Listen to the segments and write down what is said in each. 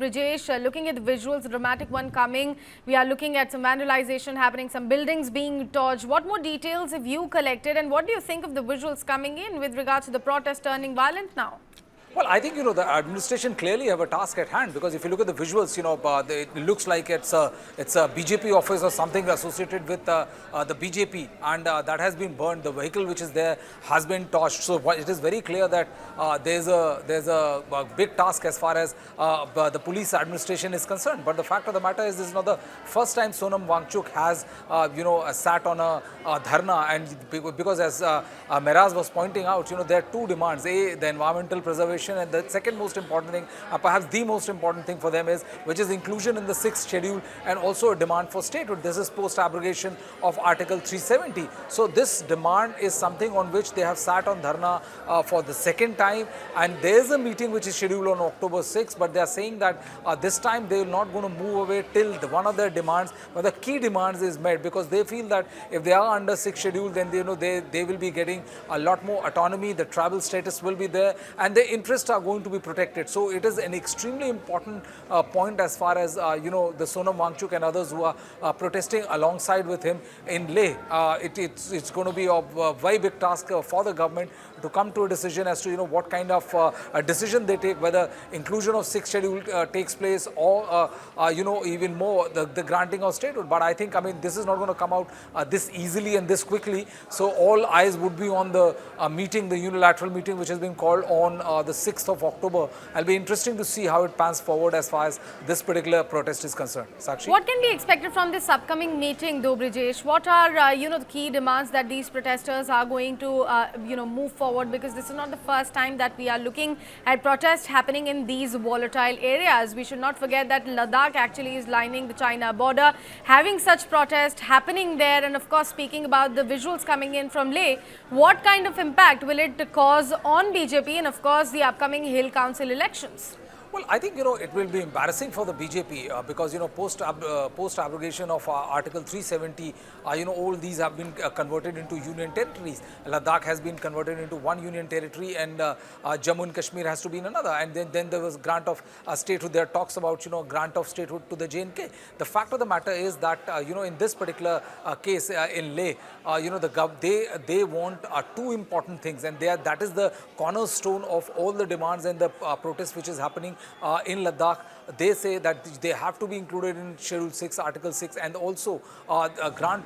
Brijesh, looking at the visuals, the dramatic one coming, we are looking at some vandalization happening, some buildings being torched. What more details have you collected, and what do you think of the visuals coming in with regards to the protest turning violent now? Well, I think, the administration clearly have a task at hand, because if you look at the visuals, it looks like it's a BJP office or something associated with the BJP, and that has been burned. The vehicle which is there has been torched. So it is very clear that there's a big task as far as the police administration is concerned. But the fact of the matter is, this is not the first time Sonam Wangchuk has sat on a dharna, and because as Meraz was pointing out, there are two demands: A, the environmental preservation, and the second most important thing, perhaps the most important thing for them, is which is inclusion in the 6th schedule, and also a demand for statehood. This is post abrogation of Article 370. So this demand is something on which they have sat on dharna for the second time, and there is a meeting which is scheduled on October 6th, but they are saying that this time they are not going to move away till one of their demands, but the key demands, is met, because they feel that if they are under 6th schedule, then they will be getting a lot more autonomy, the tribal status will be there, and their interests are going to be protected. So it is an extremely important point as far as the Sonam Wangchuk and others who are protesting alongside with him in Leh. It's going to be a very big task for the government to come to a decision as to what kind of a decision they take, whether inclusion of 6th schedule takes place, or even more the granting of statehood. But I think, this is not going to come out this easily and this quickly. So all eyes would be on the meeting, the unilateral meeting which has been called on the 6th of October. It'll be interesting to see how it pans forward as far as this particular protest is concerned. Sakshi? What can be expected from this upcoming meeting, though, Brijesh? What are the key demands that these protesters are going to move forward? Because this is not the first time that we are looking at protests happening in these volatile areas. We should not forget that Ladakh actually is lining the China border, having such protests happening there. And of course, speaking about the visuals coming in from Leh, what kind of impact will it cause on BJP and of course the upcoming Hill Council elections? Well, I think, it will be embarrassing for the BJP because, post abrogation of Article 370, all these have been converted into union territories. Ladakh has been converted into one union territory, and Jammu and Kashmir has to be in another. And then there was grant of statehood. There are talks about, grant of statehood to the J&K. The fact of the matter is that, in this particular case in Leh, they want two important things, and that is the cornerstone of all the demands and the protests which is happening in Ladakh. They say that they have to be included in Schedule 6, Article 6, and also a grant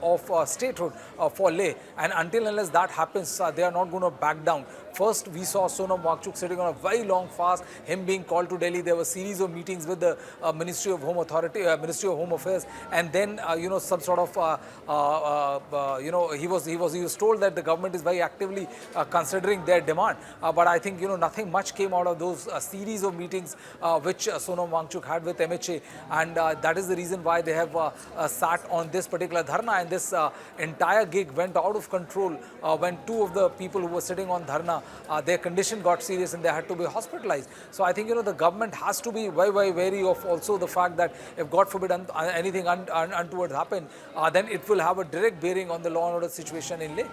of statehood for Leh. And until unless that happens, they are not going to back down. First, we saw Sonam Wangchuk sitting on a very long fast, him being called to Delhi. There were a series of meetings with the Ministry of Home Affairs, and then some sort of he was told that the government is very actively considering their demand. But I think nothing much came out of those series of meetings which Sonam Wangchuk had with MHA, and that is the reason why they have sat on this particular dharna, and this entire gig went out of control when two of the people who were sitting on dharna, their condition got serious and they had to be hospitalized. So I think the government has to be very, very wary of also the fact that if God forbid anything untoward happen, then it will have a direct bearing on the law and order situation in Leh.